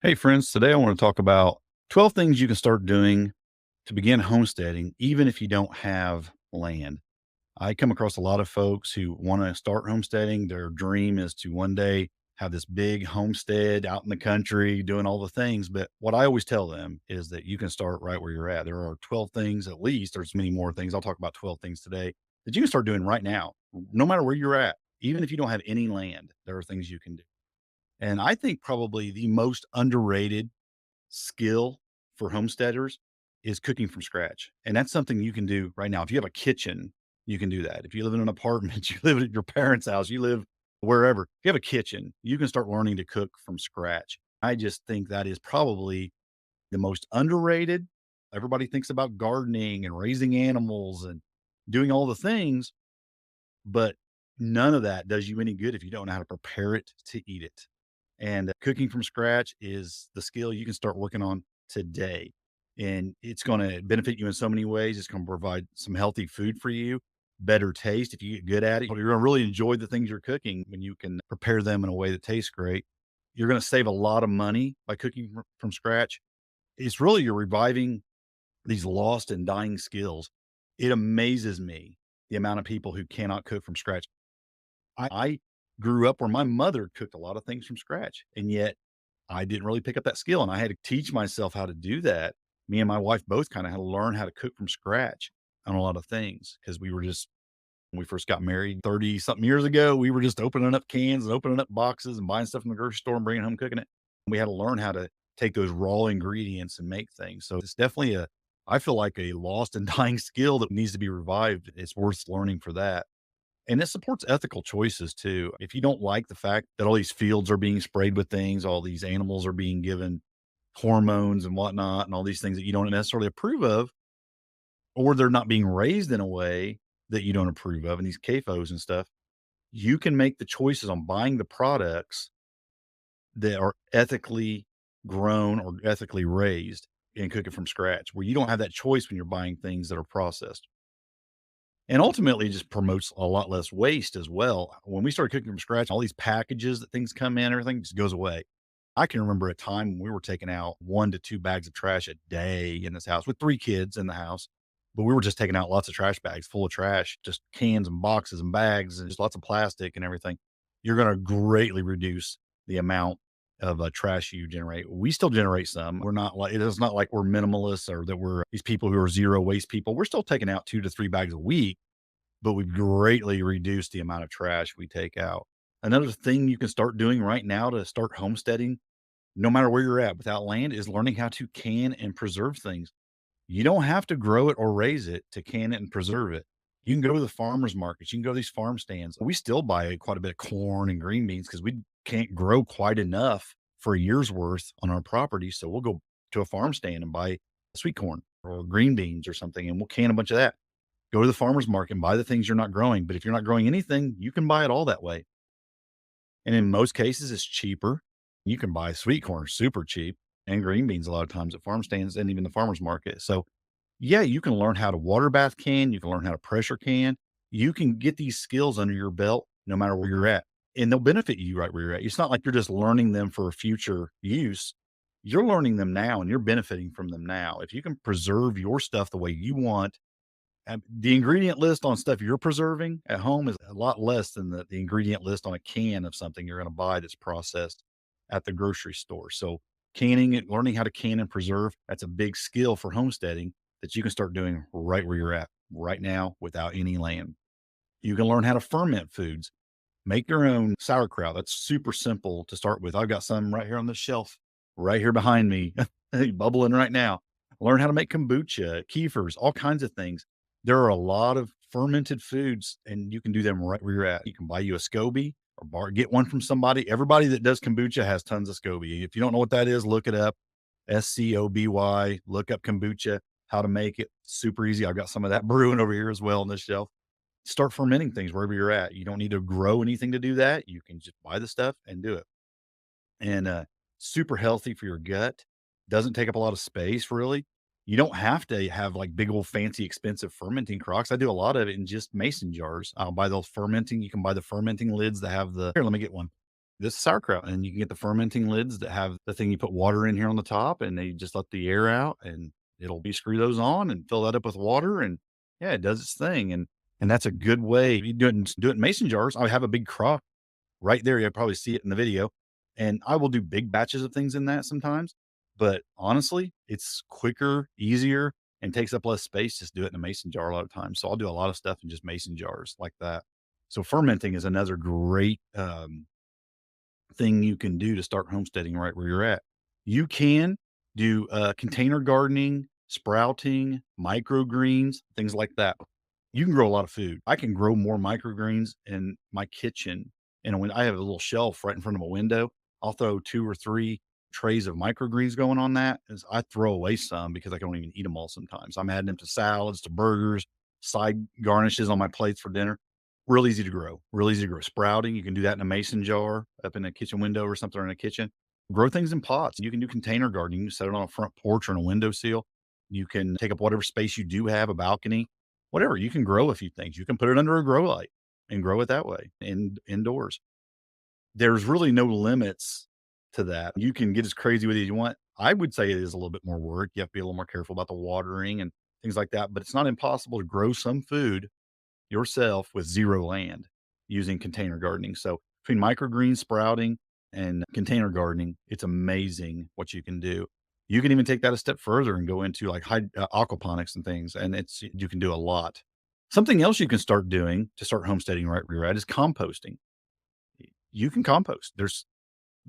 Hey, friends, today I want to talk about 12 things you can start doing to begin homesteading, even if you don't have land. I come across a lot of folks who want to start homesteading. Their dream is to one day have this big homestead out in the country doing all the things. But what I always tell them is that you can start right where you're at. There are 12 things, at least, there's many more things. I'll talk about 12 things today that you can start doing right now, no matter where you're at. Even if you don't have any land, there are things you can do. And I think probably the most underrated skill for homesteaders is cooking from scratch. And that's something you can do right now. If you have a kitchen, you can do that. If you live in an apartment, you live at your parents' house, you live wherever, if you have a kitchen, you can start learning to cook from scratch. I just think that is probably the most underrated. Everybody thinks about gardening and raising animals and doing all the things, but none of that does you any good if you don't know how to prepare it to eat it. And cooking from scratch is the skill you can start working on today. And it's going to benefit you in so many ways. It's going to provide some healthy food for you, better taste if you get good at it. You're going to really enjoy the things you're cooking when you can prepare them in a way that tastes great. You're going to save a lot of money by cooking from scratch. It's really you're reviving these lost and dying skills. It amazes me the amount of people who cannot cook from scratch. I grew up where my mother cooked a lot of things from scratch, and yet I didn't really pick up that skill, and I had to teach myself how to do that. Me and my wife both kinda had to learn how to cook from scratch on a lot of things because we were just when we first got married 30 something years ago, we were just opening up cans and opening up boxes and buying stuff from the grocery store and bringing it home, cooking it. We had to learn how to take those raw ingredients and make things. So it's definitely I feel like a lost and dying skill that needs to be revived. It's worth learning for that. And it supports ethical choices too. If you don't like the fact that all these fields are being sprayed with things, all these animals are being given hormones and whatnot, and all these things that you don't necessarily approve of, or they're not being raised in a way that you don't approve of, and these CAFOs and stuff, you can make the choices on buying the products that are ethically grown or ethically raised and cook it from scratch, where you don't have that choice when you're buying things that are processed. And ultimately, it just promotes a lot less waste as well. When we started cooking from scratch, all these packages that things come in, everything just goes away. I can remember a time when we were taking out 1 to 2 bags of trash a day in this house with 3 kids in the house, but we were just taking out lots of trash bags full of trash, just cans and boxes and bags and just lots of plastic and everything. You're gonna greatly reduce the amount of, trash you generate. We still generate some. We're not like it's not like we're minimalists or that we're these people who are zero waste people. We're still taking out 2 to 3 bags a week, but we've greatly reduced the amount of trash we take out. Another thing you can start doing right now to start homesteading, no matter where you're at without land, is learning how to can and preserve things. You don't have to grow it or raise it to can it and preserve it. You can go to the farmers markets. You can go to these farm stands. We still buy quite a bit of corn and green beans because we can't grow quite enough for a year's worth on our property. So we'll go to a farm stand and buy sweet corn or green beans or something, and we'll can a bunch of that. Go to the farmer's market and buy the things you're not growing. But if you're not growing anything, you can buy it all that way. And in most cases, it's cheaper. You can buy sweet corn super cheap and green beans a lot of times at farm stands and even the farmer's market. So, yeah, you can learn how to water bath can. You can learn how to pressure can. You can get these skills under your belt no matter where you're at. And they'll benefit you right where you're at. It's not like you're just learning them for future use. You're learning them now and you're benefiting from them now. If you can preserve your stuff the way you want, the ingredient list on stuff you're preserving at home is a lot less than the ingredient list on a can of something you're going to buy that's processed at the grocery store. So canning it, learning how to can and preserve, that's a big skill for homesteading that you can start doing right where you're at right now without any land. You can learn how to ferment foods, make your own sauerkraut. That's super simple to start with. I've got some right here on the shelf, right here behind me, bubbling right now. Learn how to make kombucha, kefirs, all kinds of things. There are a lot of fermented foods, and you can do them right where you're at. You can buy you a SCOBY or get one from somebody. Everybody that does kombucha has tons of SCOBY. If you don't know what that is, look it up. SCOBY. Look up kombucha, how to make it. Super easy. I've got some of that brewing over here as well on this shelf. Start fermenting things wherever you're at. You don't need to grow anything to do that. You can just buy the stuff and do it. And super healthy for your gut. Doesn't take up a lot of space really. You don't have to have like big old fancy expensive fermenting crocks. I do a lot of it in just mason jars. I'll buy those fermenting. You can buy the fermenting lids that have the here, let me get one. this sauerkraut, and you can get the fermenting lids that have the thing you put water in here on the top, and they just let the air out, and it'll be screw those on and fill that up with water, and yeah, it does its thing, and that's a good way. You do it in mason jars. I have a big crock right there. You'll probably see it in the video, and I will do big batches of things in that sometimes. But honestly, it's quicker, easier, and takes up less space. Just do it in a mason jar a lot of times. So I'll do a lot of stuff in just mason jars like that. So fermenting is another great thing you can do to start homesteading right where you're at. You can do container gardening, sprouting, microgreens, things like that. You can grow a lot of food. I can grow more microgreens in my kitchen. And when I have a little shelf right in front of a window, I'll throw 2 or 3 trays of microgreens going on that. As I throw away some because I don't even eat them all sometimes. I'm adding them to salads, to burgers, side garnishes on my plates for dinner. Real easy to grow. Real easy to grow. Sprouting, you can do that in a mason jar up in a kitchen window or something in a kitchen. Grow things in pots. You can do container gardening. You can set it on a front porch or on a windowsill. You can take up whatever space you do have, a balcony, whatever. You can grow a few things. You can put it under a grow light and grow it that way indoors. There's really no limits to that. You can get as crazy with it as you want. I would say it is a little bit more work. You have to be a little more careful about the watering and things like that, but it's not impossible to grow some food yourself with 0 land using container gardening. So between microgreen sprouting and container gardening, it's amazing what you can do. You can even take that a step further and go into like aquaponics and things, and you can do a lot. Something else you can start doing to start homesteading right where you're at is composting. You can compost. There's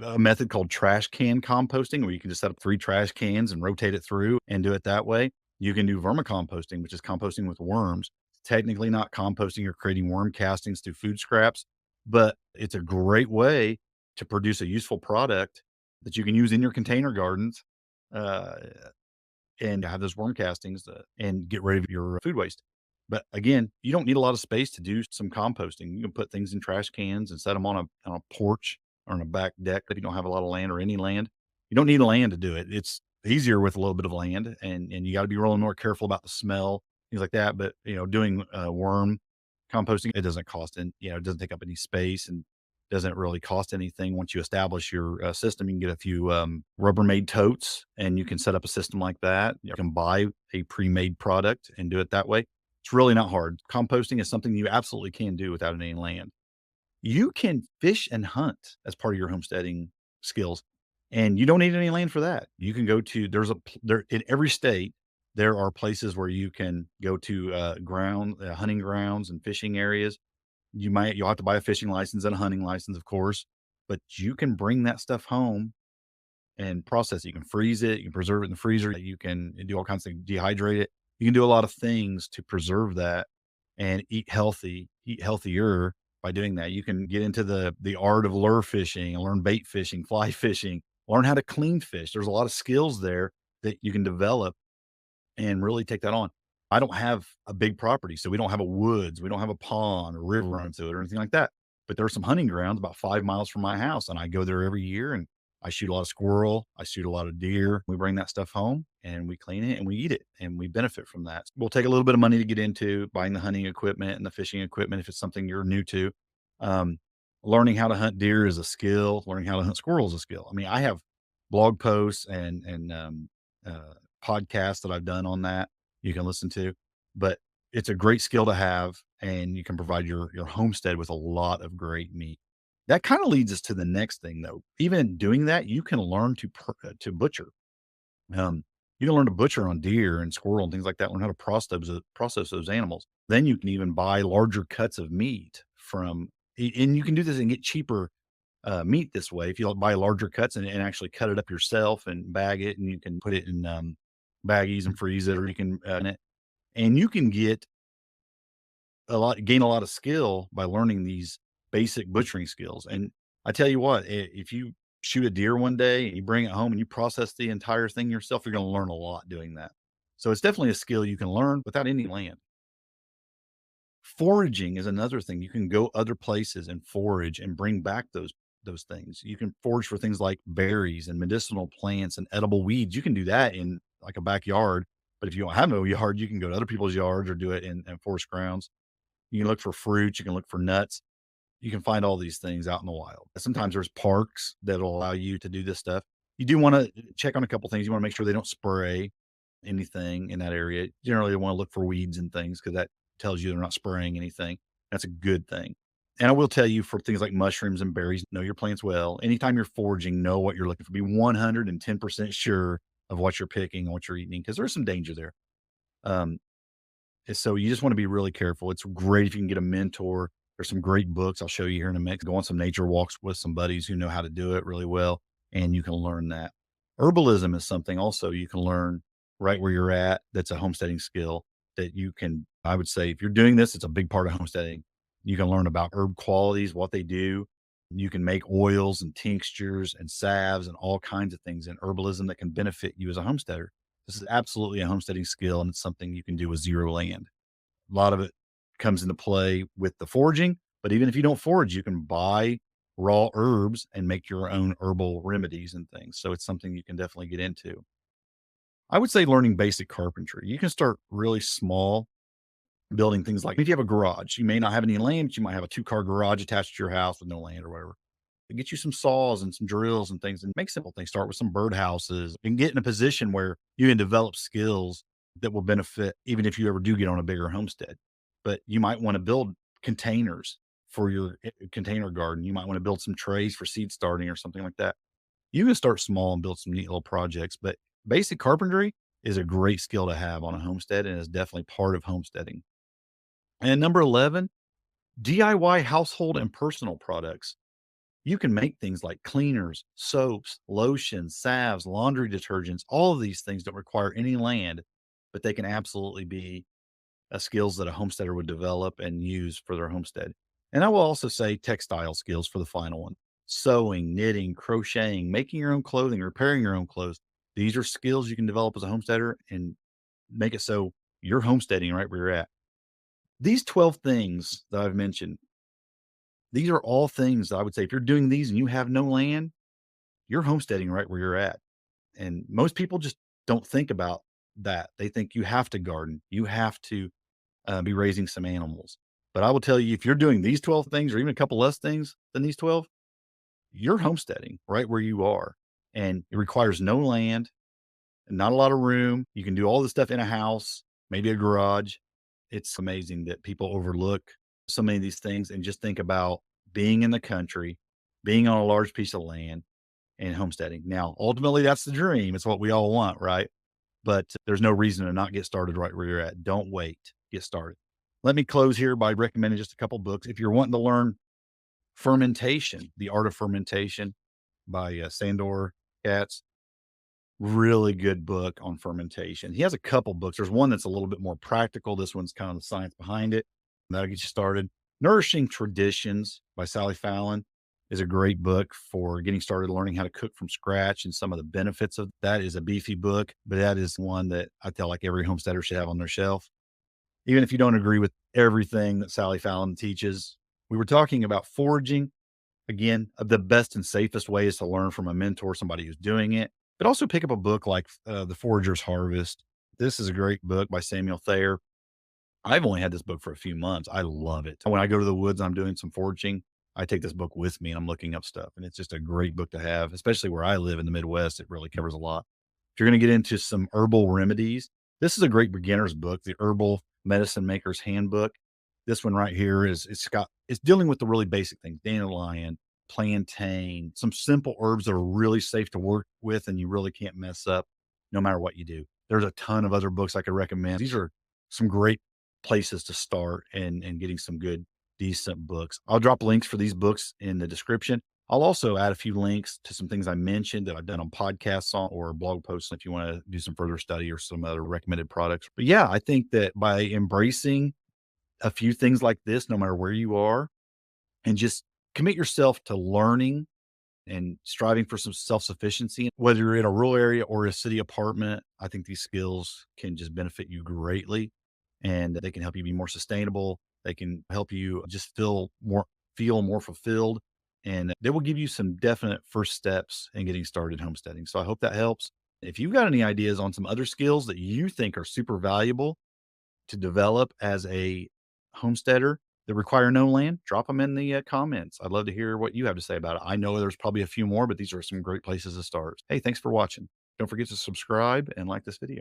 a method called trash can composting where you can just set up 3 trash cans and rotate it through and do it that way. You can do vermicomposting, which is composting with worms. Technically not composting, you're creating worm castings through food scraps, but it's a great way to produce a useful product that you can use in your container gardens, uh, and have those worm castings, and get rid of your food waste. But again, you don't need a lot of space to do some composting. You can put things in trash cans and set them on a porch or on a back deck if you don't have a lot of land or any land. You don't need land to do it. It's easier with a little bit of land, and you got to be really more careful about the smell, things like that. But doing worm composting, it doesn't cost, and it doesn't take up any space, and doesn't really cost anything. Once you establish your system, you can get a few Rubbermaid totes, and you can set up a system like that. You can buy a pre-made product and do it that way. It's really not hard. Composting is something you absolutely can do without any land. You can fish and hunt as part of your homesteading skills, and you don't need any land for that. You can go to there in every state. There are places where you can go to hunting grounds and fishing areas. You'll have to buy a fishing license and a hunting license, of course, but you can bring that stuff home and process it. You can freeze it, you can preserve it in the freezer, you can do all kinds of things, dehydrate it. You can do a lot of things to preserve that and eat healthy, eat healthier by doing that. You can get into the art of lure fishing and learn bait fishing, fly fishing, learn how to clean fish. There's a lot of skills there that you can develop and really take that on. I don't have a big property, so we don't have a woods, we don't have a pond or river running through it or anything like that. But there are some hunting grounds about 5 miles from my house, and I go there every year, and I shoot a lot of squirrel, I shoot a lot of deer. We bring that stuff home and we clean it and we eat it and we benefit from that. We'll take a little bit of money to get into buying the hunting equipment and the fishing equipment if it's something you're new to. Um, Learning how to hunt deer is a skill. Learning how to hunt squirrel is a skill. I mean, I have blog posts and podcasts that I've done on that you can listen to, but it's a great skill to have, and you can provide your homestead with a lot of great meat. That kind of leads us to the next thing, though. Even in doing that, you can learn to butcher. You can learn to butcher on deer and squirrel and things like that. Learn how to process those animals. Then you can even buy larger cuts of meat and you can do this and get cheaper meat this way. If you buy larger cuts and actually cut it up yourself and bag it, and you can put it in baggies and freeze it, or you can and you can gain a lot of skill by learning these basic butchering skills. And I tell you what, if you shoot a deer one day and you bring it home and you process the entire thing yourself, you're going to learn a lot doing that. So it's definitely a skill you can learn without any land. Foraging is another thing. You can go other places and forage and bring back those things. You can forage for things like berries and medicinal plants and edible weeds. You can do that in like a backyard. But if you don't have no yard, you can go to other people's yards or do it in forest grounds. You can look for fruits. You can look for nuts. You can find all these things out in the wild. Sometimes there's parks that'll allow you to do this stuff. You do want to check on a couple things. You want to make sure they don't spray anything in that area. Generally, you want to look for weeds and things because that tells you they're not spraying anything. That's a good thing. And I will tell you for things like mushrooms and berries, know your plants well. Anytime you're foraging, know what you're looking for. Be 110% sure of what you're picking and what you're eating because there's some danger there. Um, so you just want to be really careful. It's great if you can get a mentor. There's some great books I'll show you here in a minute. Go on some nature walks with some buddies who know how to do it really well, and you can learn that. Herbalism is something also you can learn right where you're at. That's a homesteading skill that you can, I would say, if you're doing this, it's a big part of homesteading. You can learn about herb qualities, what they do. You can make oils and tinctures and salves and all kinds of things in herbalism that can benefit you as a homesteader. This is absolutely a homesteading skill, and it's something you can do with zero land. A lot of it comes into play with the foraging, but even if you don't forage, you can buy raw herbs and make your own herbal remedies and things. So it's something you can definitely get into. I would say learning basic carpentry. You can start really small, building things like if you have a garage, you may not have any land, but you might have a 2-car garage attached to your house with no land or whatever. Get you some saws and some drills and things and make simple things. Start with some birdhouses and get in a position where you can develop skills that will benefit even if you ever do get on a bigger homestead. But you might want to build containers for your container garden. You might want to build some trays for seed starting or something like that. You can start small and build some neat little projects, but basic carpentry is a great skill to have on a homestead and is definitely part of homesteading. And number 11, DIY household and personal products. You can make things like cleaners, soaps, lotions, salves, laundry detergents. All of these things don't require any land, but they can absolutely be skills that a homesteader would develop and use for their homestead. And I will also say textile skills for the final one: sewing, knitting, crocheting, making your own clothing, repairing your own clothes. These are skills you can develop as a homesteader and make it so you're homesteading right where you're at. These 12 things that I've mentioned, these are all things that I would say if you're doing these and you have no land, you're homesteading right where you're at. And most people just don't think about that. They think you have to garden, you have to be raising some animals. But I will tell you, if you're doing these 12 things or even a couple less things than these 12, you're homesteading right where you are. And it requires no land and not a lot of room. You can do all this stuff in a house, maybe a garage. It's amazing that people overlook so many of these things and just think about being in the country, being on a large piece of land, and homesteading. Now, ultimately, that's the dream. It's what we all want, right? But there's no reason to not get started right where you're at. Don't wait. Get started. Let me close here by recommending just a couple books. If you're wanting to learn fermentation, The Art of Fermentation by Sandor Katz, really good book on fermentation. He has a couple books. There's one that's a little bit more practical. This one's kind of the science behind it. That'll get you started. Nourishing Traditions by Sally Fallon is a great book for getting started learning how to cook from scratch and some of the benefits of that. Is a beefy book, but that is one that I feel like every homesteader should have on their shelf. Even if you don't agree with everything that Sally Fallon teaches. We were talking about foraging. Again, the best and safest way is to learn from a mentor, somebody who's doing it, but also pick up a book like The Forager's Harvest. This is a great book by Samuel Thayer. I've only had this book for a few months. I love it. When I go to the woods, I'm doing some foraging. I take this book with me and I'm looking up stuff. And it's just a great book to have, especially where I live in the Midwest. It really covers a lot. If you're going to get into some herbal remedies, this is a great beginner's book, The Herbal Medicine Maker's Handbook. This one right here it's dealing with the really basic things: dandelion, plantain, some simple herbs that are really safe to work with and you really can't mess up no matter what you do. There's a ton of other books I could recommend. These are some great places to start and getting some good, decent books. I'll drop links for these books in the description. I'll also add a few links to some things I mentioned that I've done on podcasts or blog posts if you want to do some further study or some other recommended products. But yeah, I think that by embracing a few things like this, no matter where you are, and just commit yourself to learning and striving for some self-sufficiency, whether you're in a rural area or a city apartment, I think these skills can just benefit you greatly and they can help you be more sustainable. They can help you just feel more fulfilled, and they will give you some definite first steps in getting started homesteading. So I hope that helps. If you've got any ideas on some other skills that you think are super valuable to develop as a homesteader, that require no land, drop them in the comments. I'd love to hear what you have to say about it. I know there's probably a few more, but these are some great places to start. Hey, thanks for watching. Don't forget to subscribe and like this video.